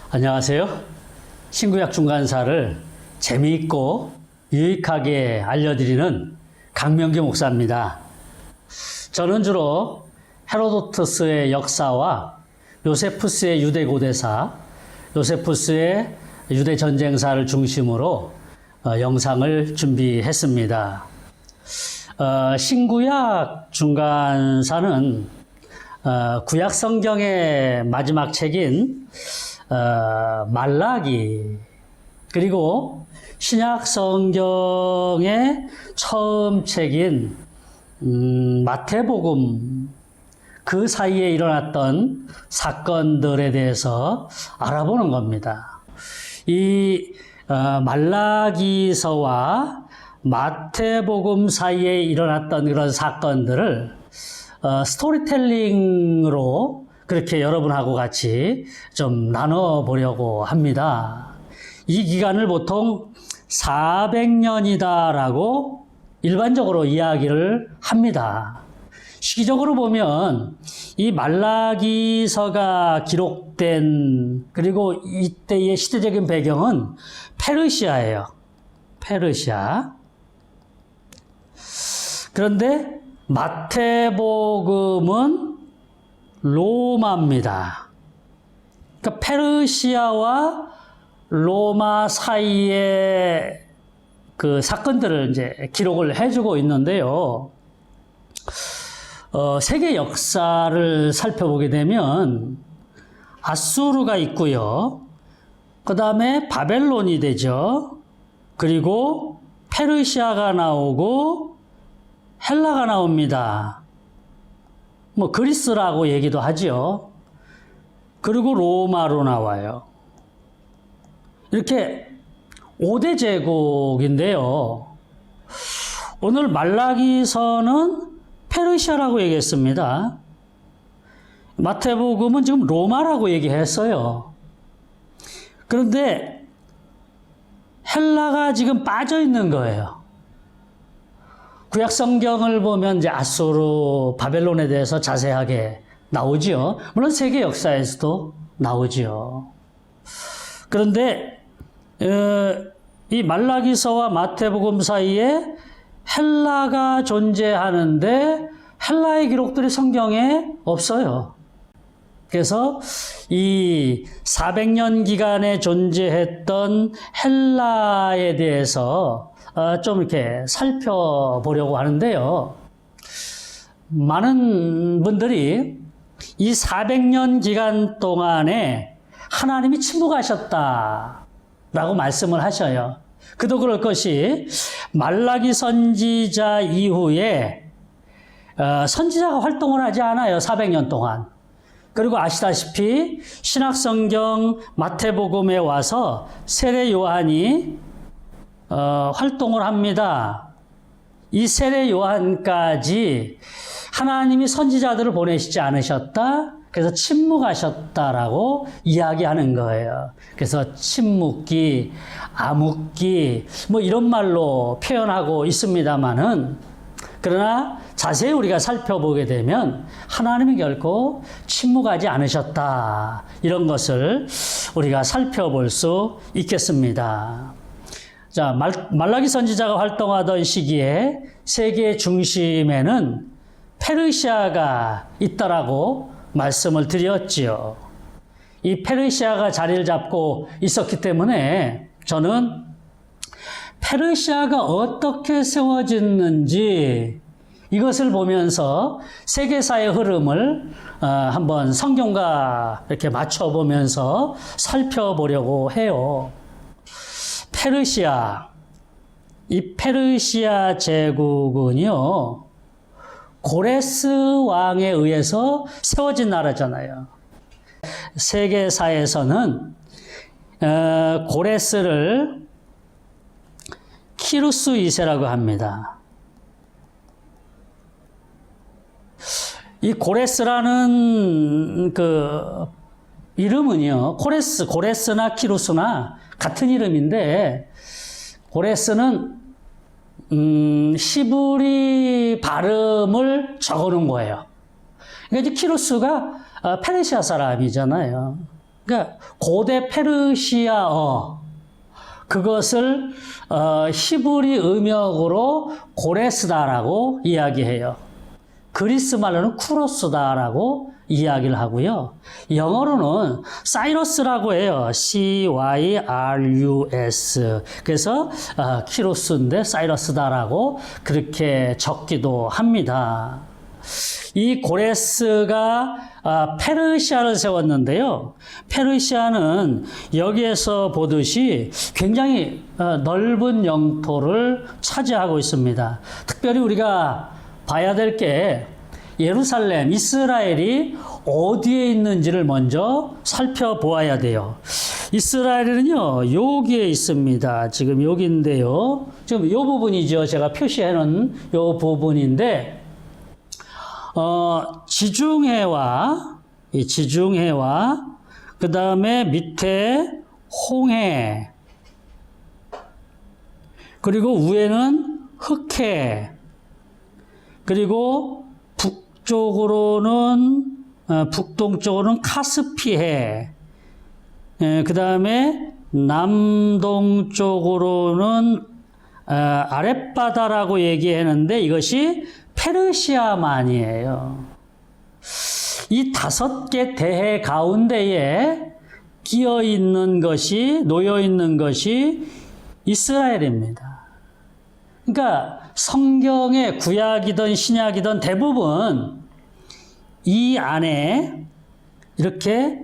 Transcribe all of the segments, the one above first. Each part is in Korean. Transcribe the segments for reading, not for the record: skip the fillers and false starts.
안녕하세요. 신구약 중간사를 재미있고 유익하게 알려드리는 강명기 목사입니다. 저는 주로 헤로도투스의 역사와 요세푸스의 유대 고대사, 요세푸스의 유대 전쟁사를 중심으로 영상을 준비했습니다. 신구약 중간사는 구약 성경의 마지막 책인 말라기, 그리고 신약 성경의 처음 책인 마태복음, 그 사이에 일어났던 사건들에 대해서 알아보는 겁니다. 이 말라기서와 마태복음 사이에 일어났던 그런 사건들을 스토리텔링으로 그렇게 여러분하고 같이 좀 나눠보려고 합니다. 이 기간을 보통 400년이다라고 일반적으로 이야기를 합니다. 시기적으로 보면 이 말라기서가 기록된, 그리고 이때의 시대적인 배경은 페르시아예요. 페르시아. 그런데 마태복음은 로마입니다. 그러니까 페르시아와 로마 사이의 그 사건들을 이제 기록을 해주고 있는데요. 세계 역사를 살펴보게 되면 아수르가 있고요. 그 다음에 바벨론이 되죠. 그리고 페르시아가 나오고 헬라가 나옵니다. 뭐 그리스라고 얘기도 하죠. 그리고 로마로 나와요. 이렇게 5대 제국인데요. 오늘 말라기서는 페르시아라고 얘기했습니다. 마태복음은 지금 로마라고 얘기했어요. 그런데 헬라가 지금 빠져 있는 거예요. 구약 성경을 보면 이제 아수르, 바벨론에 대해서 자세하게 나오지요. 물론 세계 역사에서도 나오지요. 그런데 이 말라기서와 마태복음 사이에 헬라가 존재하는데 헬라의 기록들이 성경에 없어요. 그래서 이 400년 기간에 존재했던 헬라에 대해서 좀 이렇게 살펴보려고 하는데요. 많은 분들이 이 400년 기간 동안에 하나님이 침묵하셨다라고 말씀을 하셔요. 그도 그럴 것이 말라기 선지자 이후에 선지자가 활동을 하지 않아요. 400년 동안. 그리고 아시다시피 신약성경 마태복음에 와서 세례 요한이 활동을 합니다. 이 세례 요한까지 하나님이 선지자들을 보내시지 않으셨다. 그래서 침묵하셨다라고 이야기하는 거예요. 그래서 침묵기, 암흑기, 뭐 이런 말로 표현하고 있습니다만은, 그러나 자세히 우리가 살펴보게 되면 하나님이 결코 침묵하지 않으셨다. 이런 것을 우리가 살펴볼 수 있겠습니다. 자, 말라기 선지자가 활동하던 시기에 세계 중심에는 페르시아가 있다라고 말씀을 드렸지요. 이 페르시아가 자리를 잡고 있었기 때문에 저는 페르시아가 어떻게 세워졌는지 이것을 보면서 세계사의 흐름을 한번 성경과 이렇게 맞춰보면서 살펴보려고 해요. 페르시아, 이 페르시아 제국은요, 고레스 왕에 의해서 세워진 나라잖아요. 세계사에서는 고레스를 키루스 2세라고 합니다. 이 고레스라는 그 이름은요, 고레스나 키루스나 같은 이름인데, 고레스는 시브리 발음을 적어놓은 거예요. 그러니까 이제 키루스가 페르시아 사람이잖아요. 그러니까 고대 페르시아어, 그것을 히브리 음역으로 고레스다라고 이야기해요. 그리스 말로는 쿠로스다라고 이야기를 하고요. 영어로는 사이러스라고 해요. C-Y-R-U-S. 그래서 키루스인데 사이러스다라고 그렇게 적기도 합니다. 이 고레스가 페르시아를 세웠는데요. 페르시아는 여기에서 보듯이 굉장히 넓은 영토를 차지하고 있습니다. 특별히 우리가 봐야 될 게 예루살렘, 이스라엘이 어디에 있는지를 먼저 살펴보아야 돼요. 이스라엘은요, 여기에 있습니다. 지금 여기인데요. 지금 이 부분이죠. 제가 표시해 놓은 이 부분인데, 지중해와 그 다음에 밑에 홍해, 그리고 위에는 흑해, 그리고 북동쪽으로는 카스피해, 그 다음에 남동쪽으로는 아랫바다라고 얘기했는데 이것이 페르시아만이에요. 이 5개 대해 가운데에 놓여 있는 것이 이스라엘입니다. 그러니까 성경의 구약이든 신약이든 대부분 이 안에 이렇게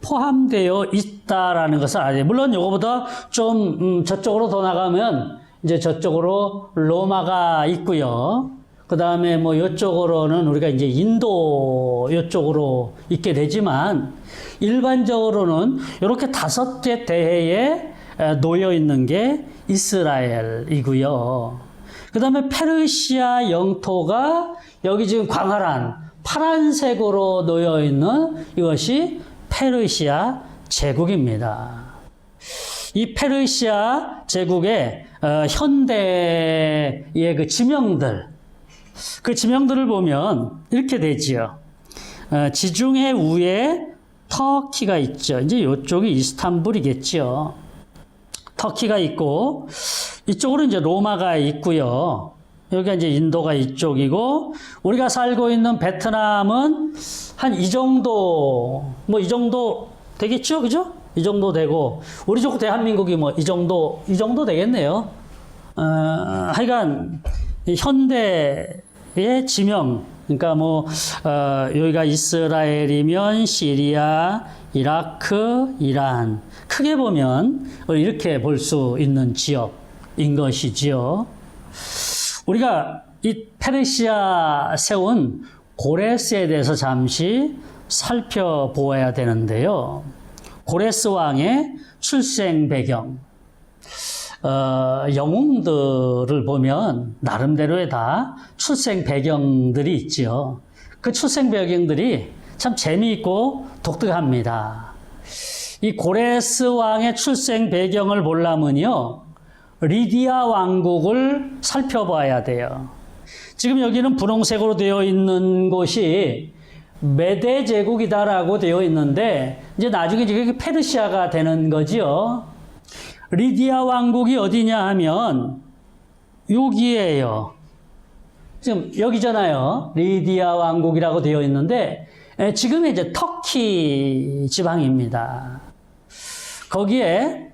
포함되어 있다라는 것을 알아요. 물론 이거보다 좀 저쪽으로 더 나가면 이제 저쪽으로 로마가 있고요. 그 다음에 뭐 이쪽으로는 우리가 이제 인도 이쪽으로 있게 되지만 일반적으로는 이렇게 5개 대해에 놓여 있는 게 이스라엘이고요. 그 다음에 페르시아 영토가 여기 지금 광활한 파란색으로 놓여 있는 이것이 페르시아 제국입니다. 이 페르시아 제국의 현대의 그 지명들을 보면 이렇게 되지요. 지중해 위에 터키가 있죠. 이제 이쪽이 이스탄불이겠죠. 터키가 있고 이쪽으로 이제 로마가 있고요. 여기가 이제 인도가 이쪽이고 우리가 살고 있는 베트남은 한 이 정도 되겠죠, 그죠? 이 정도 되고 우리 쪽 대한민국이 뭐 이 정도 되겠네요. 하여간 현대의 지명, 그러니까 여기가 이스라엘이면 시리아, 이라크, 이란, 크게 보면 이렇게 볼 수 있는 지역인 것이지요. 우리가 이 페르시아 세운 고레스에 대해서 잠시 살펴보아야 되는데요. 고레스 왕의 출생 배경, 영웅들을 보면 나름대로의 다 출생 배경들이 있죠. 그 출생 배경들이 참 재미있고 독특합니다. 이 고레스 왕의 출생 배경을 보려면요, 리디아 왕국을 살펴봐야 돼요. 지금 여기는 분홍색으로 되어 있는 곳이 메데 제국이다라고 되어 있는데 이제 나중에 이게 페르시아가 되는 거지요. 리디아 왕국이 어디냐 하면 여기에요. 지금 여기잖아요. 리디아 왕국이라고 되어 있는데 지금 이제 터키 지방입니다. 거기에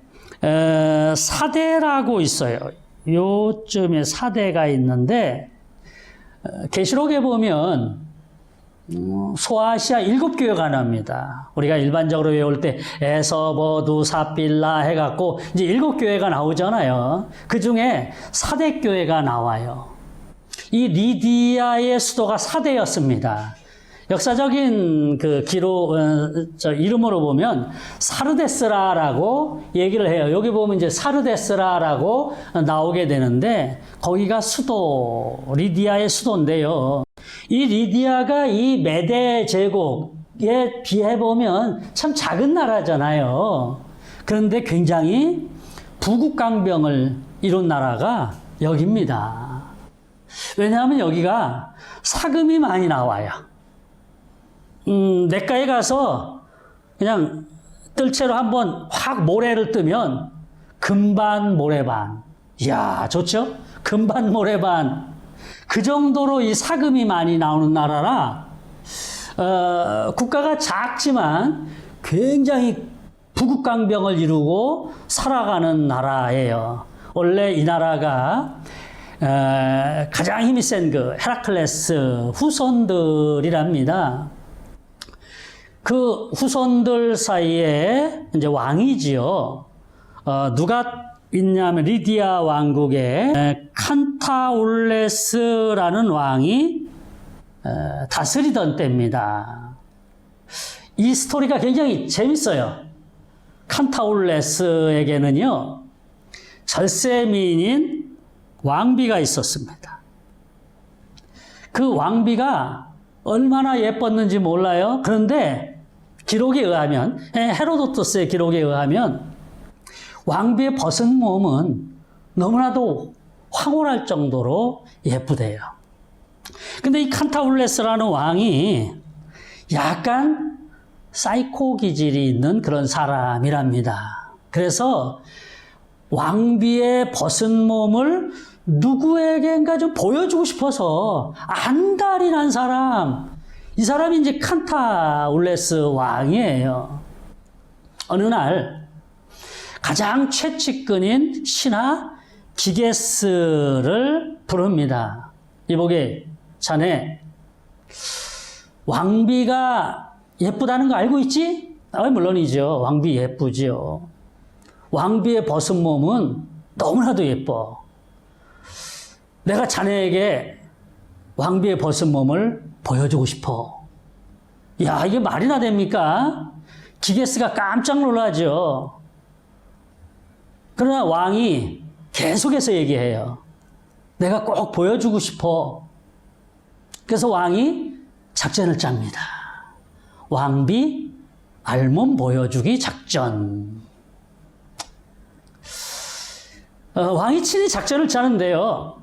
사대라고 있어요. 요쯤에 사대가 있는데 계시록에 보면 소아시아 7교회가 나옵니다. 우리가 일반적으로 외울 때 에서버두 사빌라 해갖고 이제 7교회가 나오잖아요. 그 중에 사대교회가 나와요. 이 리디아의 수도가 사대였습니다. 역사적인 그 이름으로 보면 사르데스라라고 얘기를 해요. 여기 보면 이제 사르데스라라고 나오게 되는데 거기가 리디아의 수도인데요. 이 리디아가 이 메데 제국에 비해 보면 참 작은 나라잖아요. 그런데 굉장히 부국강병을 이룬 나라가 여기입니다. 왜냐하면 여기가 사금이 많이 나와요. 냇가에 가서 그냥 뜰채로 한번 확 모래를 뜨면 금반 모래반. 이야, 좋죠? 금반 모래반. 그 정도로 이 사금이 많이 나오는 나라라, 국가가 작지만 굉장히 부국강병을 이루고 살아가는 나라예요. 원래 이 나라가 가장 힘이 센 그 헤라클레스 후손들이랍니다. 그 후손들 사이에 이제 왕이지요. 누가 있냐면 리디아 왕국의 칸타울레스라는 왕이 다스리던 때입니다. 이 스토리가 굉장히 재밌어요. 칸타울레스에게는요, 절세미인인 왕비가 있었습니다. 그 왕비가 얼마나 예뻤는지 몰라요. 그런데 기록에 의하면, 헤로도토스의 기록에 의하면 왕비의 벗은 몸은 너무나도 황홀할 정도로 예쁘대요. 근데 이 칸타울레스라는 왕이 약간 사이코 기질이 있는 그런 사람이랍니다. 그래서 왕비의 벗은 몸을 누구에겐가 좀 보여주고 싶어서 안달이 난 사람, 이 사람이 이제 칸타울레스 왕이에요. 어느 날 가장 최측근인 신하 기게스를 부릅니다. 이보게, 자네 왕비가 예쁘다는 거 알고 있지? 물론이죠. 왕비 예쁘죠. 왕비의 벗은 몸은 너무나도 예뻐. 내가 자네에게 왕비의 벗은 몸을 보여주고 싶어. 야, 이게 말이나 됩니까? 기게스가 깜짝 놀라죠. 그러나 왕이 계속해서 얘기해요. 내가 꼭 보여주고 싶어. 그래서 왕이 작전을 짭니다. 왕비 알몸 보여주기 작전. 왕이 친히 작전을 짜는데요.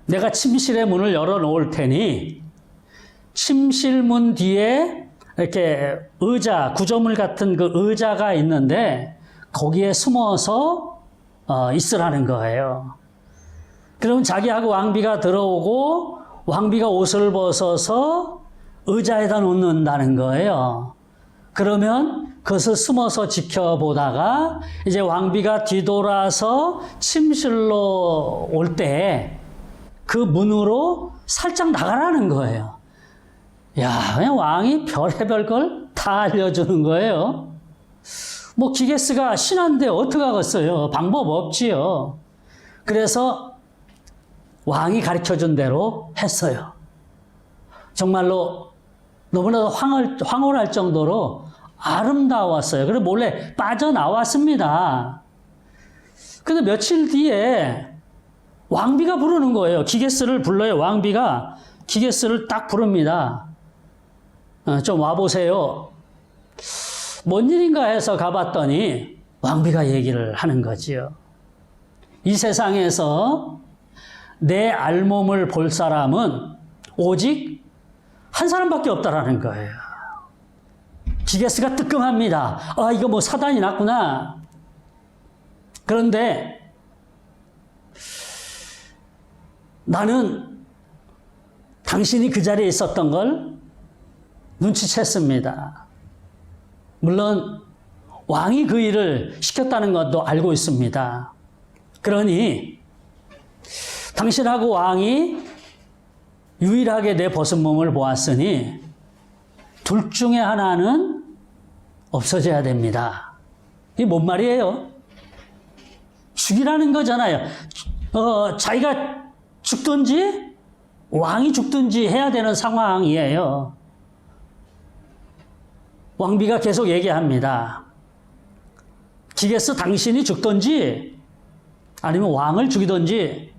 내가 침실의 문을 열어놓을 테니 침실문 뒤에 이렇게 의자, 구조물 같은 그 의자가 있는데 거기에 숨어서 있으라는 거예요. 그러면 자기하고 왕비가 들어오고 왕비가 옷을 벗어서 의자에다 놓는다는 거예요. 그러면 그것을 숨어서 지켜보다가 이제 왕비가 뒤돌아서 침실로 올 때 그 문으로 살짝 나가라는 거예요. 야, 그냥 왕이 별의별 걸 다 알려주는 거예요. 뭐 기게스가 신한데 어떡하겠어요. 방법 없지요. 그래서 왕이 가르쳐준 대로 했어요. 정말로 너무나도 황홀할 정도로 아름다웠어요. 그래서 몰래 빠져나왔습니다. 근데 며칠 뒤에 왕비가 부르는 거예요. 기게스를 불러요. 왕비가 기게스를 딱 부릅니다. 좀 와보세요. 뭔 일인가 해서 가봤더니 왕비가 얘기를 하는 거지요. 이 세상에서 내 알몸을 볼 사람은 오직 한 사람밖에 없다라는 거예요. 기게스가 뜨끔합니다. 아, 이거 뭐 사단이 났구나. 그런데 나는 당신이 그 자리에 있었던 걸 눈치챘습니다. 물론 왕이 그 일을 시켰다는 것도 알고 있습니다. 그러니 당신하고 왕이 유일하게 내 벗은 몸을 보았으니 둘 중에 하나는 없어져야 됩니다. 이게 뭔 말이에요? 죽이라는 거잖아요. 자기가 죽든지 왕이 죽든지 해야 되는 상황이에요. 왕비가 계속 얘기합니다. 기게스, 당신이 죽든지 아니면 왕을 죽이든지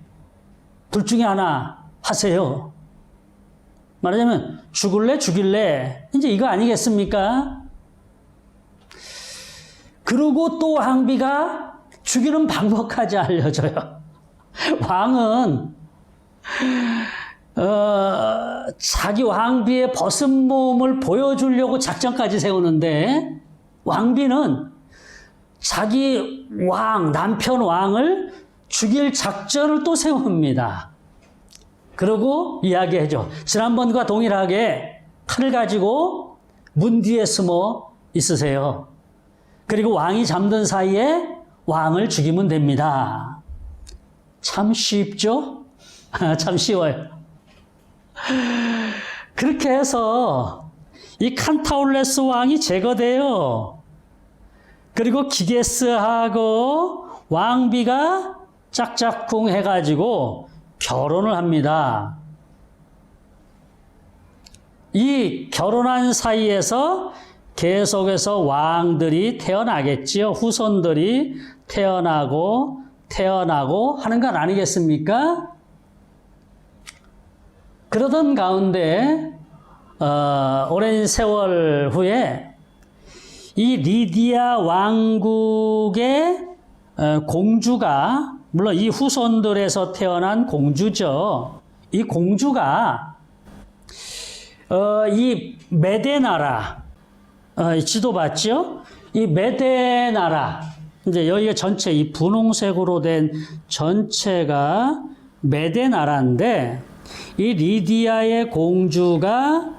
둘 중에 하나 하세요. 말하자면 죽일래 이제 이거 아니겠습니까? 그리고 또 왕비가 죽이는 방법까지 알려줘요. 왕은 자기 왕비의 벗은 몸을 보여주려고 작전까지 세우는데 왕비는 자기 남편 왕을 죽일 작전을 또 세웁니다. 그러고 이야기하죠. 지난번과 동일하게 칼을 가지고 문 뒤에 숨어 있으세요. 그리고 왕이 잠든 사이에 왕을 죽이면 됩니다. 참 쉽죠? 참 쉬워요. 그렇게 해서 이 칸타울레스 왕이 제거돼요. 그리고 기게스하고 왕비가 짝짝꿍 해가지고 결혼을 합니다. 이 결혼한 사이에서 계속해서 왕들이 태어나겠지요. 후손들이 태어나고 하는 건 아니겠습니까? 그러던 가운데 오랜 세월 후에 이 리디아 왕국의 공주가, 물론 이 후손들에서 태어난 공주죠. 이 공주가 이 메데 나라, 지도 봤죠? 이 메데 나라, 이제 여기가 전체 이 분홍색으로 된 전체가 메데 나라인데, 이 리디아의 공주가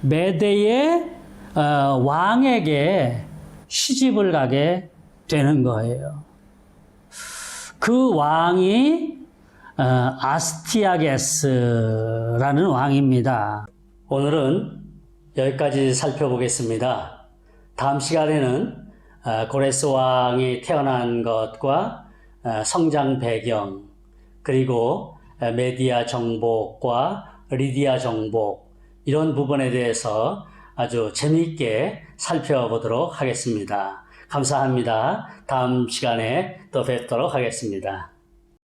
메데의 왕에게 시집을 가게 되는 거예요. 그 왕이 아스티아게스라는 왕입니다. 오늘은 여기까지 살펴보겠습니다. 다음 시간에는 고레스 왕이 태어난 것과 성장 배경, 그리고 메디아 정복과 리디아 정복, 이런 부분에 대해서 아주 재미있게 살펴보도록 하겠습니다. 감사합니다. 다음 시간에 또 뵙도록 하겠습니다.